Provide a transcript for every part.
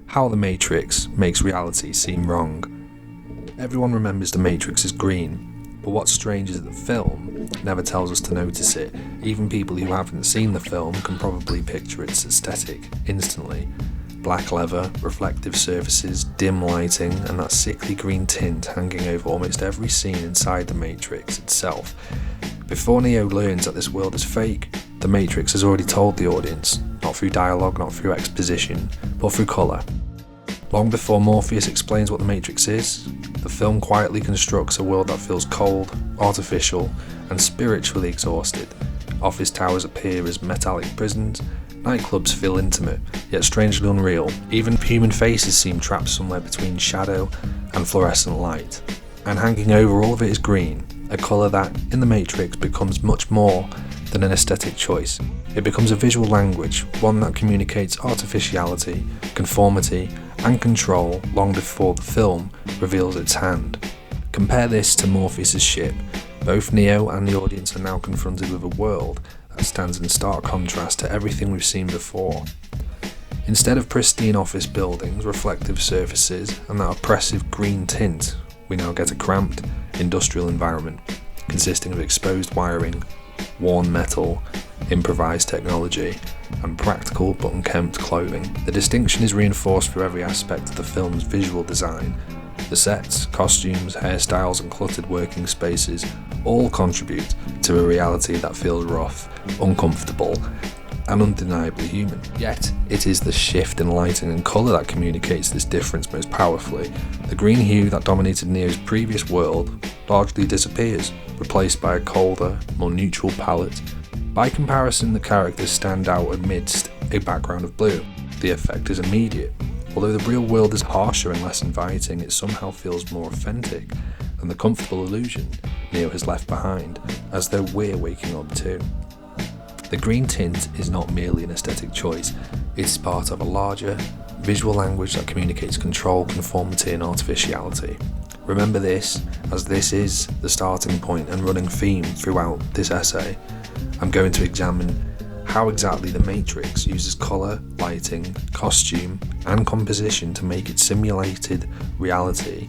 How the Matrix makes reality seem wrong. Everyone remembers the Matrix as green, but what's strange is that the film never tells us to notice it. Even people who haven't seen the film can probably picture its aesthetic instantly. Black leather, reflective surfaces, dim lighting, and that sickly green tint hanging over almost every scene inside the Matrix itself. Before Neo learns that this world is fake, the Matrix has already told the audience, not through dialogue, not through exposition, but through colour. Long before Morpheus explains what the Matrix is, the film quietly constructs a world that feels cold, artificial, and spiritually exhausted. Office towers appear as metallic prisons, nightclubs feel intimate, yet strangely unreal. Even human faces seem trapped somewhere between shadow and fluorescent light. And hanging over all of it is green, a colour that, in the Matrix, becomes much more than an aesthetic choice. It becomes a visual language, one that communicates artificiality, conformity, and control long before the film reveals its hand. Compare this to Morpheus' ship. Both Neo and the audience are now confronted with a world that stands in stark contrast to everything we've seen before. Instead of pristine office buildings, reflective surfaces, and that oppressive green tint, we now get a cramped, industrial environment, consisting of exposed wiring, worn metal, improvised technology, and practical but unkempt clothing. The distinction is reinforced through every aspect of the film's visual design. The sets, costumes, hairstyles, and cluttered working spaces all contribute to a reality that feels rough, uncomfortable, and undeniably human. Yet, it is the shift in lighting and colour that communicates this difference most powerfully. The green hue that dominated Neo's previous world largely disappears, replaced by a colder, more neutral palette. By comparison, the characters stand out amidst a background of blue. The effect is immediate. Although the real world is harsher and less inviting, it somehow feels more authentic than the comfortable illusion Neo has left behind, as though we're waking up too. The green tint is not merely an aesthetic choice, it's part of a larger, visual language that communicates control, conformity, and artificiality. Remember this, as this is the starting point and running theme throughout this essay. I'm going to examine how exactly the Matrix uses colour, lighting, costume, and composition to make its simulated reality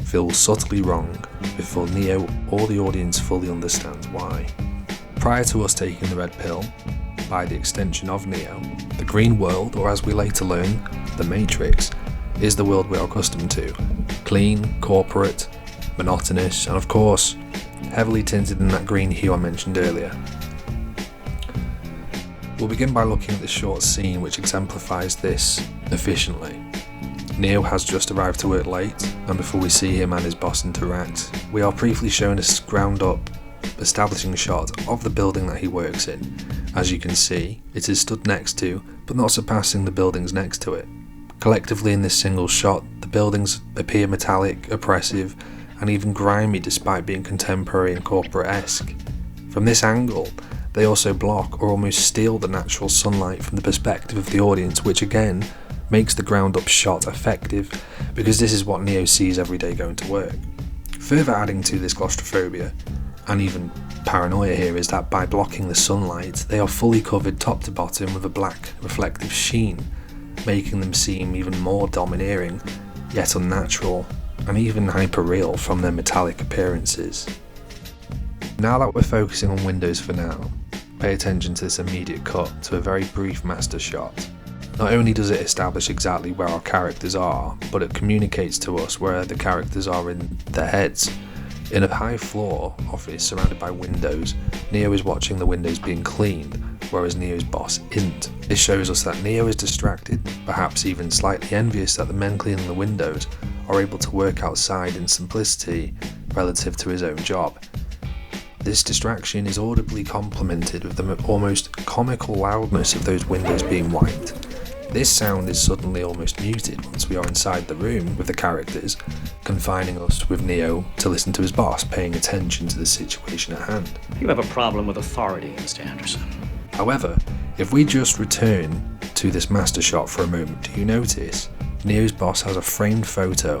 feel subtly wrong before Neo or the audience fully understands why. Prior to us taking the red pill, by the extension of Neo, the green world, or as we later learn, the Matrix, is the world we're accustomed to. Clean, corporate, monotonous, and of course, heavily tinted in that green hue I mentioned earlier. We'll begin by looking at the short scene which exemplifies this efficiently. Neo has just arrived to work late, and before we see him and his boss interact, we are briefly shown a ground-up establishing shot of the building that he works in. As you can see, it is stood next to, but not surpassing the buildings next to it. Collectively in this single shot, the buildings appear metallic, oppressive, and even grimy despite being contemporary and corporate-esque. From this angle, they also block or almost steal the natural sunlight from the perspective of the audience, which again makes the ground-up shot effective, because this is what Neo sees every day going to work. Further adding to this claustrophobia, and even paranoia here, is that by blocking the sunlight, they are fully covered top to bottom with a black reflective sheen, making them seem even more domineering, yet unnatural, and even hyper-real from their metallic appearances. Now that we're focusing on windows for now, pay attention to this immediate cut to a very brief master shot. Not only does it establish exactly where our characters are, but it communicates to us where the characters are in their heads. In a high-floor office surrounded by windows, Neo is watching the windows being cleaned, whereas Neo's boss isn't. This shows us that Neo is distracted, perhaps even slightly envious that the men cleaning the windows are able to work outside in simplicity relative to his own job. This distraction is audibly complemented with the almost comical loudness of those windows being wiped. This sound is suddenly almost muted once we are inside the room with the characters, confining us with Neo to listen to his boss, paying attention to the situation at hand. You have a problem with authority, Mr. Anderson. However, if we just return to this master shot for a moment, do you notice Neo's boss has a framed photo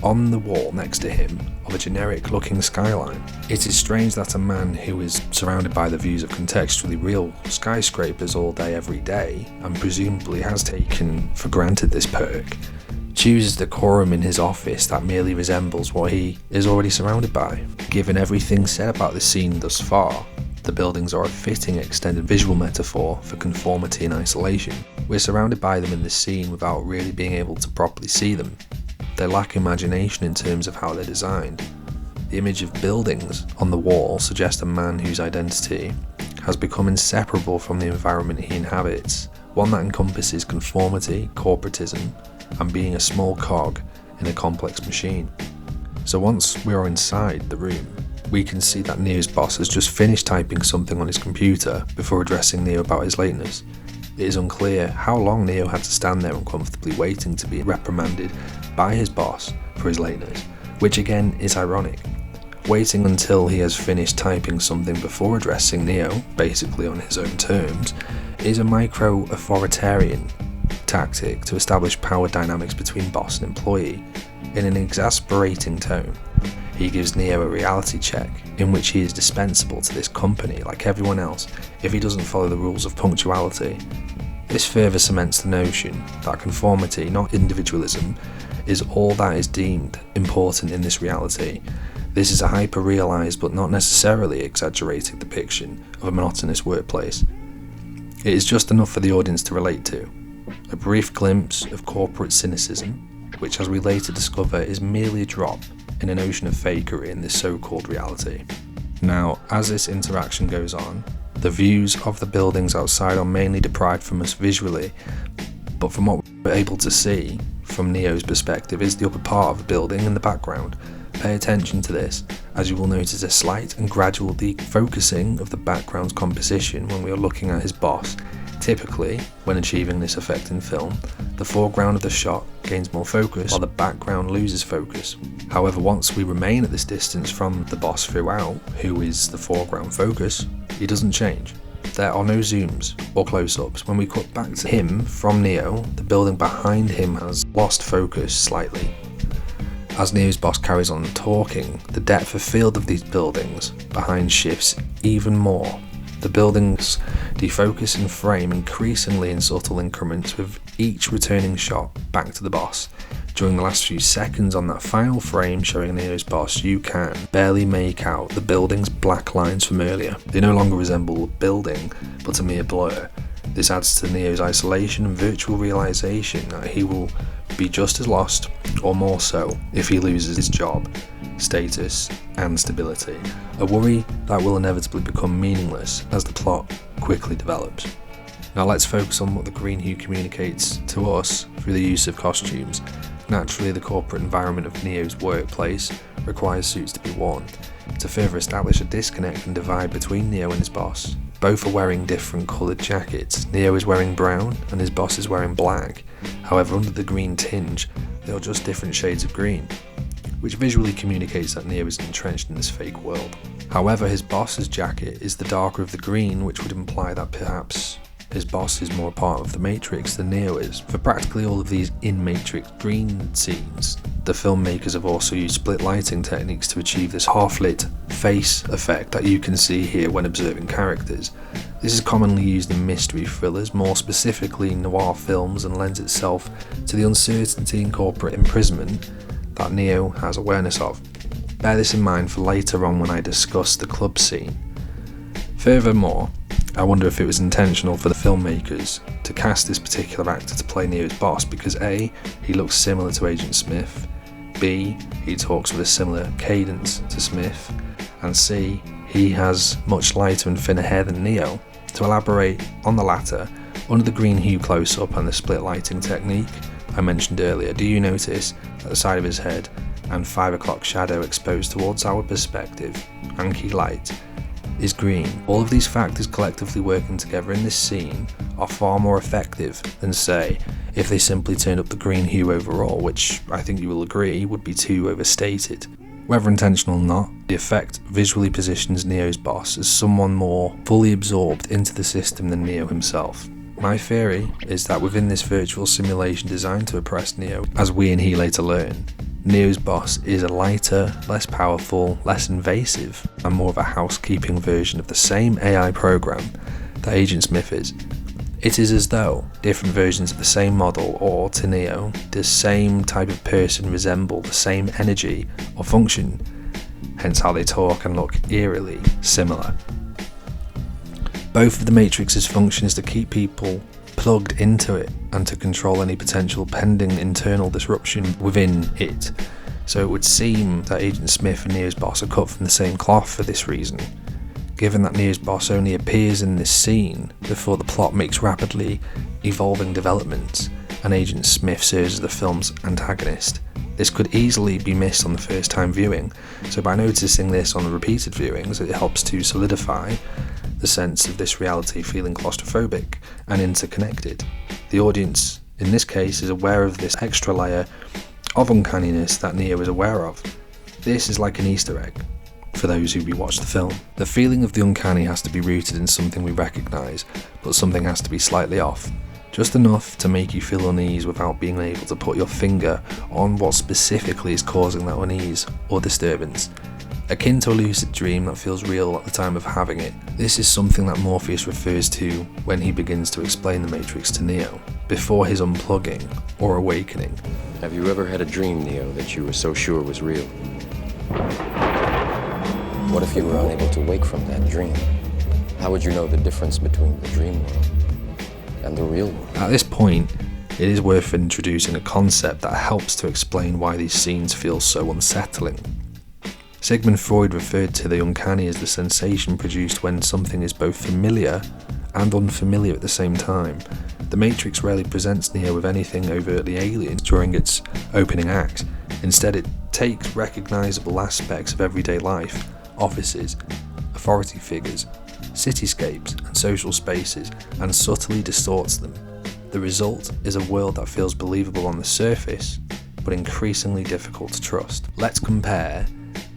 on the wall next to him of a generic looking skyline. It is strange that a man who is surrounded by the views of contextually real skyscrapers all day every day, and presumably has taken for granted this perk, chooses decorum in his office that merely resembles what he is already surrounded by. Given everything said about this scene thus far, the buildings are a fitting extended visual metaphor for conformity and isolation. We're surrounded by them in this scene without really being able to properly see them. They lack imagination in terms of how they're designed. The image of buildings on the wall suggests a man whose identity has become inseparable from the environment he inhabits, one that encompasses conformity, corporatism, and being a small cog in a complex machine. So once we are inside the room, we can see that Neo's boss has just finished typing something on his computer before addressing Neo about his lateness. It is unclear how long Neo had to stand there uncomfortably waiting to be reprimanded by his boss for his lateness, which again is ironic. Waiting until he has finished typing something before addressing Neo, basically on his own terms, is a micro-authoritarian tactic to establish power dynamics between boss and employee in an exasperating tone. He gives Neo a reality check in which he is dispensable to this company like everyone else if he doesn't follow the rules of punctuality. This further cements the notion that conformity, not individualism, is all that is deemed important in this reality. This is a hyper-realised but not necessarily exaggerated depiction of a monotonous workplace. It is just enough for the audience to relate to. A brief glimpse of corporate cynicism, which as we later discover is merely a drop in an ocean of fakery in this so-called reality. Now, as this interaction goes on, the views of the buildings outside are mainly deprived from us visually, but from what we're able to see from Neo's perspective is the upper part of the building in the background. Pay attention to this, as you will notice a slight and gradual defocusing of the background's composition when we are looking at his boss. Typically, when achieving this effect in film, the foreground of the shot gains more focus while the background loses focus. However, once we remain at this distance from the boss throughout, who is the foreground focus, he doesn't change. There are no zooms or close-ups. When we cut back to him from Neo, the building behind him has lost focus slightly. As Neo's boss carries on talking, the depth of field of these buildings behind shifts even more. The buildings defocus and frame increasingly in subtle increments with each returning shot back to the boss. During the last few seconds on that final frame showing Neo's boss, you can barely make out the building's black lines from earlier. They no longer resemble a building, but a mere blur. This adds to Neo's isolation and virtual realization that he will be just as lost, or more so, if he loses his job, status, and stability. A worry that will inevitably become meaningless as the plot quickly develops. Now let's focus on what the green hue communicates to us through the use of costumes. Naturally, the corporate environment of Neo's workplace requires suits to be worn. To further establish a disconnect and divide between Neo and his boss, both are wearing different coloured jackets. Neo is wearing brown and his boss is wearing black. However, under the green tinge, they are just different shades of green, which visually communicates that Neo is entrenched in this fake world. However, his boss's jacket is the darker of the green, which would imply that perhaps his boss is more a part of the Matrix than Neo is. For practically all of these in-Matrix green scenes, the filmmakers have also used split lighting techniques to achieve this half-lit face effect that you can see here when observing characters. This is commonly used in mystery thrillers, more specifically noir films, and lends itself to the uncertainty and corporate imprisonment that Neo has awareness of. Bear this in mind for later on when I discuss the club scene. Furthermore, I wonder if it was intentional for the filmmakers to cast this particular actor to play Neo's boss because A, he looks similar to Agent Smith, B, he talks with a similar cadence to Smith, and C, he has much lighter and thinner hair than Neo. To elaborate on the latter, under the green hue close-up and the split lighting technique I mentioned earlier, do you notice at the side of his head and 5 o'clock shadow exposed towards our perspective, and key light, is green? All of these factors collectively working together in this scene are far more effective than, say, if they simply turned up the green hue overall, which I think you will agree would be too overstated. Whether intentional or not, the effect visually positions Neo's boss as someone more fully absorbed into the system than Neo himself. My theory is that within this virtual simulation designed to oppress Neo, as we and he later learn, Neo's boss is a lighter, less powerful, less invasive, and more of a housekeeping version of the same AI program that Agent Smith is. It is as though different versions of the same model, or to Neo, the same type of person resemble the same energy or function, hence how they talk and look eerily similar. Both of the Matrix's function is to keep people plugged into it and to control any potential pending internal disruption within it. So it would seem that Agent Smith and Neo's boss are cut from the same cloth for this reason, given that Neo's boss only appears in this scene before the plot makes rapidly evolving developments, and Agent Smith serves as the film's antagonist. This could easily be missed on the first time viewing, so by noticing this on the repeated viewings, it helps to solidify the sense of this reality feeling claustrophobic and interconnected. The audience, in this case, is aware of this extra layer of uncanniness that Neo is aware of. This is like an Easter egg for those who rewatch the film. The feeling of the uncanny has to be rooted in something we recognise, but something has to be slightly off. Just enough to make you feel unease without being able to put your finger on what specifically is causing that unease or disturbance. Akin to a lucid dream that feels real at the time of having it. This is something that Morpheus refers to when he begins to explain the Matrix to Neo, before his unplugging or awakening. Have you ever had a dream, Neo, that you were so sure was real? What if you were unable to wake from that dream? How would you know the difference between the dream world and the real world? At this point, it is worth introducing a concept that helps to explain why these scenes feel so unsettling. Sigmund Freud referred to the uncanny as the sensation produced when something is both familiar and unfamiliar at the same time. The Matrix rarely presents Neo with anything overtly alien during its opening act. Instead, it takes recognisable aspects of everyday life, offices, authority figures, cityscapes and social spaces, and subtly distorts them. The result is a world that feels believable on the surface, but increasingly difficult to trust. Let's compare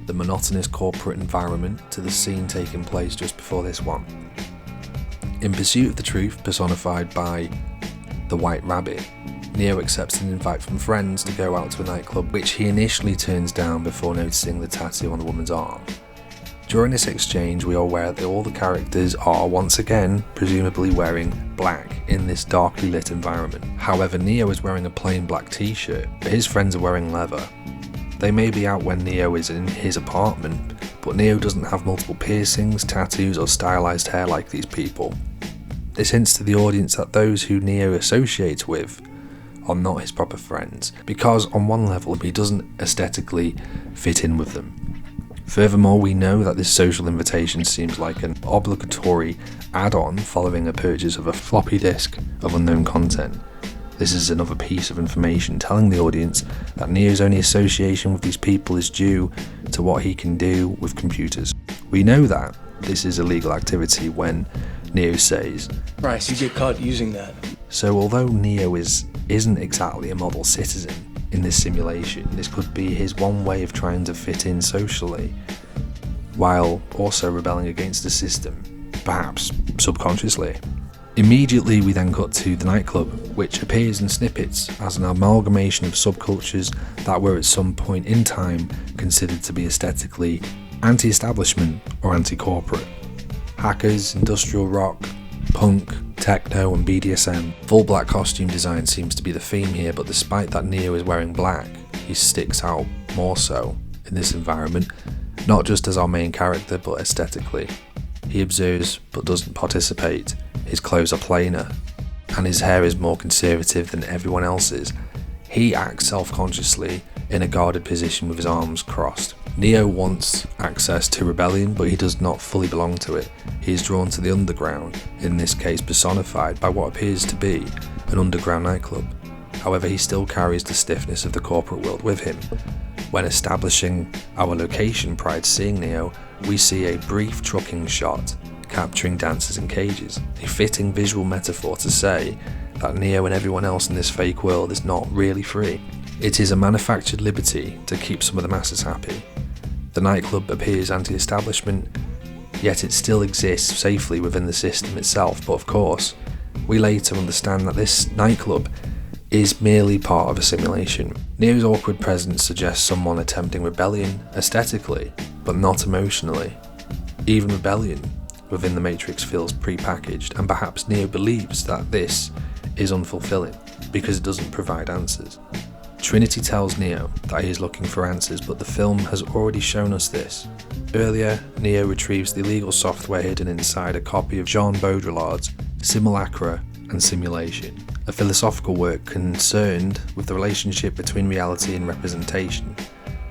the monotonous corporate environment to the scene taking place just before this one. In pursuit of the truth, personified by the White Rabbit, Neo accepts an invite from friends to go out to a nightclub, which he initially turns down before noticing the tattoo on the woman's arm. During this exchange, we are aware that all the characters are once again presumably wearing black in this darkly lit environment. However, Neo is wearing a plain black t-shirt, but his friends are wearing leather. They may be out when Neo is in his apartment, but Neo doesn't have multiple piercings, tattoos or stylized hair like these people. This hints to the audience that those who Neo associates with are not his proper friends, because on one level he doesn't aesthetically fit in with them. Furthermore, we know that this social invitation seems like an obligatory add-on following a purchase of a floppy disk of unknown content. This is another piece of information telling the audience that Neo's only association with these people is due to what he can do with computers. We know that this is illegal activity when Neo says, Bryce, you get caught using that. So although Neo isn't exactly a model citizen in this simulation, this could be his one way of trying to fit in socially, while also rebelling against the system, perhaps subconsciously. Immediately we then cut to the nightclub, which appears in snippets as an amalgamation of subcultures that were at some point in time considered to be aesthetically anti-establishment or anti-corporate. Hackers, industrial rock, punk, techno and BDSM. Full black costume design seems to be the theme here, but despite that Neo is wearing black, he sticks out more so in this environment, not just as our main character but aesthetically. He observes but doesn't participate. His clothes are plainer, and his hair is more conservative than everyone else's. He acts self-consciously in a guarded position with his arms crossed. Neo wants access to rebellion, but he does not fully belong to it. He is drawn to the underground, in this case personified by what appears to be an underground nightclub. However, he still carries the stiffness of the corporate world with him. When establishing our location prior to seeing Neo, we see a brief trucking shot capturing dancers in cages, a fitting visual metaphor to say that Neo and everyone else in this fake world is not really free. It is a manufactured liberty to keep some of the masses happy. The nightclub appears anti-establishment, yet it still exists safely within the system itself, but of course, we later understand that this nightclub is merely part of a simulation. Neo's awkward presence suggests someone attempting rebellion aesthetically, but not emotionally. Even rebellion within the Matrix feels pre-packaged, and perhaps Neo believes that this is unfulfilling because it doesn't provide answers. Trinity tells Neo that he is looking for answers, but the film has already shown us this. Earlier, Neo retrieves the illegal software hidden inside a copy of Jean Baudrillard's Simulacra and Simulation, a philosophical work concerned with the relationship between reality and representation.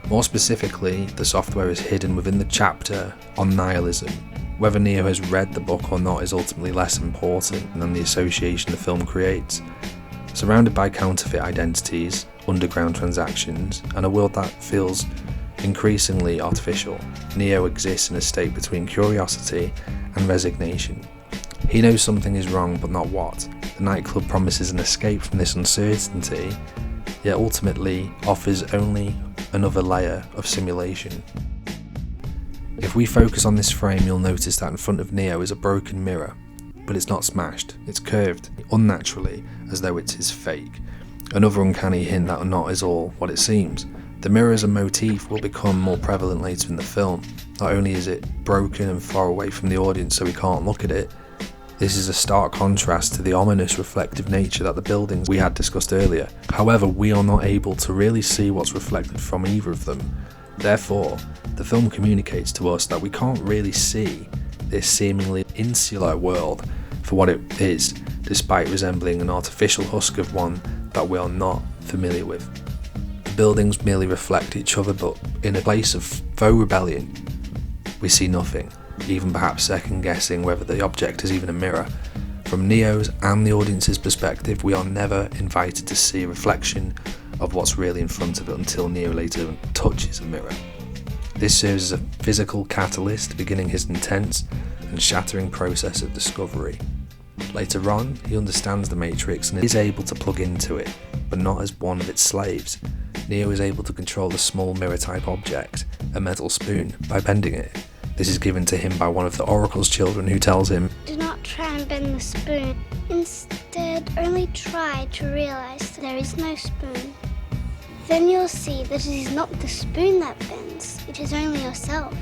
More specifically, the software is hidden within the chapter on nihilism. Whether Neo has read the book or not is ultimately less important than the association the film creates. Surrounded by counterfeit identities, underground transactions, and a world that feels increasingly artificial, Neo exists in a state between curiosity and resignation. He knows something is wrong, but not what. The nightclub promises an escape from this uncertainty, yet ultimately offers only another layer of simulation. If we focus on this frame, you'll notice that in front of Neo is a broken mirror, but it's not smashed, it's curved, unnaturally, as though it is fake. Another uncanny hint that not is all what it seems. The mirror as a motif will become more prevalent later in the film. Not only is it broken and far away from the audience so we can't look at it, this is a stark contrast to the ominous reflective nature that the buildings we had discussed earlier. However, we are not able to really see what's reflected from either of them. Therefore, the film communicates to us that we can't really see this seemingly insular world for what it is, despite resembling an artificial husk of one that we are not familiar with. The buildings merely reflect each other, but in a place of faux rebellion, we see nothing, even perhaps second guessing whether the object is even a mirror. From Neo's and the audience's perspective, we are never invited to see a reflection of what's really in front of it until Neo later touches a mirror. This serves as a physical catalyst, beginning his intense and shattering process of discovery. Later on, he understands the Matrix and is able to plug into it, but not as one of its slaves. Neo is able to control the small mirror-type object, a metal spoon, by bending it. This is given to him by one of the Oracle's children, who tells him, "Do not try and bend the spoon. Instead, only try to realize that there is no spoon. Then you'll see that it is not the spoon that bends, it is only yourself."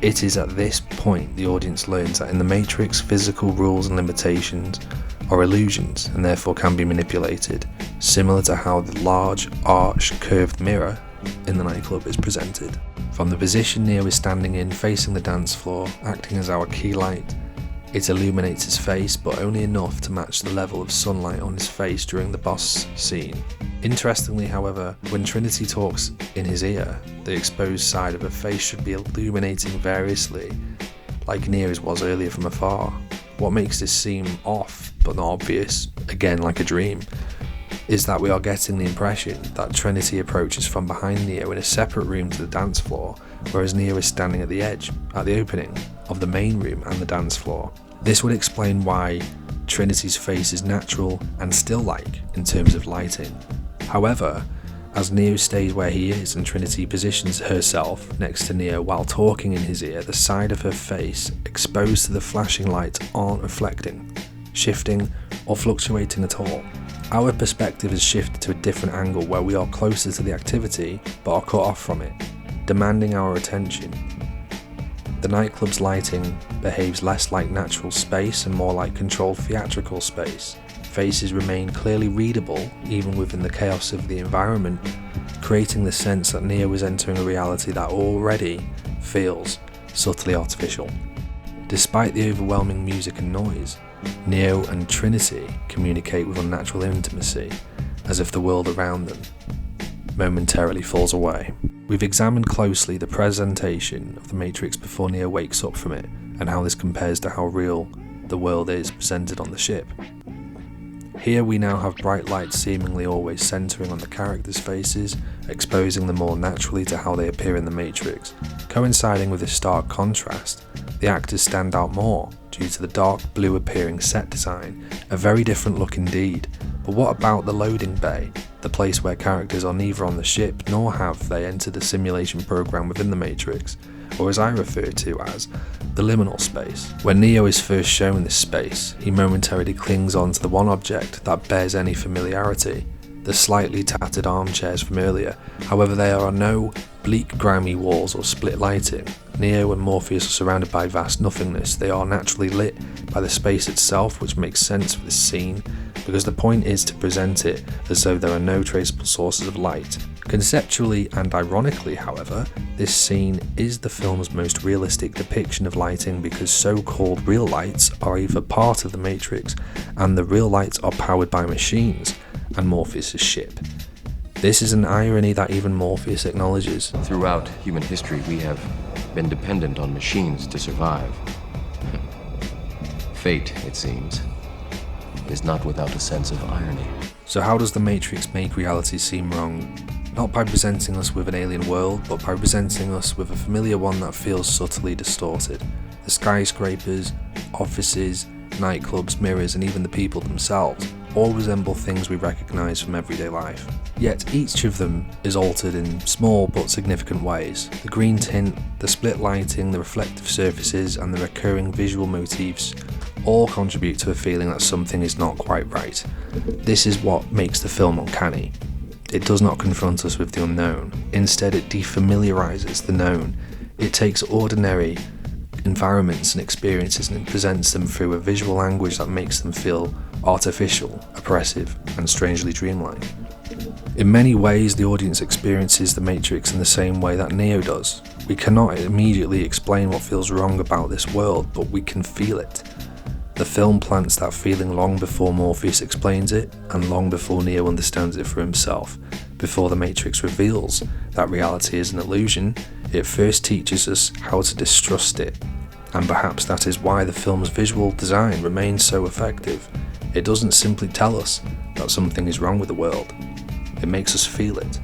It is at this point the audience learns that in the Matrix, physical rules and limitations are illusions and therefore can be manipulated, similar to how the large, arched, curved mirror in the nightclub is presented. From the position Neo is standing in, facing the dance floor, acting as our key light, it illuminates his face, but only enough to match the level of sunlight on his face during the boss scene. Interestingly, however, when Trinity talks in his ear, the exposed side of her face should be illuminating variously, like Neo's was earlier from afar. What makes this seem off, but not obvious, again like a dream, is that we are getting the impression that Trinity approaches from behind Neo in a separate room to the dance floor, whereas Neo is standing at the edge, at the opening of the main room and the dance floor. This would explain why Trinity's face is natural and still-like in terms of lighting. However, as Neo stays where he is and Trinity positions herself next to Neo while talking in his ear, the side of her face exposed to the flashing light aren't reflecting, shifting, or fluctuating at all. Our perspective is shifted to a different angle where we are closer to the activity but are cut off from it, demanding our attention. The nightclub's lighting behaves less like natural space and more like controlled theatrical space. Faces remain clearly readable even within the chaos of the environment, creating the sense that Neo is entering a reality that already feels subtly artificial. Despite the overwhelming music and noise, Neo and Trinity communicate with unnatural intimacy, as if the world around them momentarily falls away. We've examined closely the presentation of the Matrix before Neo wakes up from it, and how this compares to how real the world is presented on the ship. Here we now have bright lights seemingly always centering on the characters' faces, exposing them more naturally to how they appear in the Matrix. Coinciding with this stark contrast, the actors stand out more due to the dark blue appearing set design, a very different look indeed. But what about the loading bay, the place where characters are neither on the ship nor have they entered a simulation program within the Matrix, or as I refer to as the liminal space? When Neo is first shown this space, he momentarily clings on to the one object that bears any familiarity, the slightly tattered armchairs from earlier. However, there are no bleak, grimy walls or split lighting. Neo and Morpheus are surrounded by vast nothingness. They are naturally lit by the space itself, which makes sense for this scene, because the point is to present it as though there are no traceable sources of light. Conceptually and ironically, however, this scene is the film's most realistic depiction of lighting, because so-called real lights are either part of the Matrix, and the real lights are powered by machines and Morpheus' ship. This is an irony that even Morpheus acknowledges. Throughout human history, we have been dependent on machines to survive. Fate, it seems, is not without a sense of irony. So how does the Matrix make reality seem wrong? Not by presenting us with an alien world, but by presenting us with a familiar one that feels subtly distorted. The skyscrapers, offices, nightclubs, mirrors, and even the people themselves all resemble things we recognise from everyday life. Yet each of them is altered in small but significant ways. The green tint, the split lighting, the reflective surfaces, and the recurring visual motifs all contribute to a feeling that something is not quite right. This is what makes the film uncanny. It does not confront us with the unknown. Instead, it defamiliarizes the known. It takes ordinary environments and experiences and presents them through a visual language that makes them feel artificial, oppressive, and strangely dreamlike. In many ways, the audience experiences the Matrix in the same way that Neo does. We cannot immediately explain what feels wrong about this world, but we can feel it. The film plants that feeling long before Morpheus explains it, and long before Neo understands it for himself. Before the Matrix reveals that reality is an illusion, it first teaches us how to distrust it. And perhaps that is why the film's visual design remains so effective. It doesn't simply tell us that something is wrong with the world, it makes us feel it.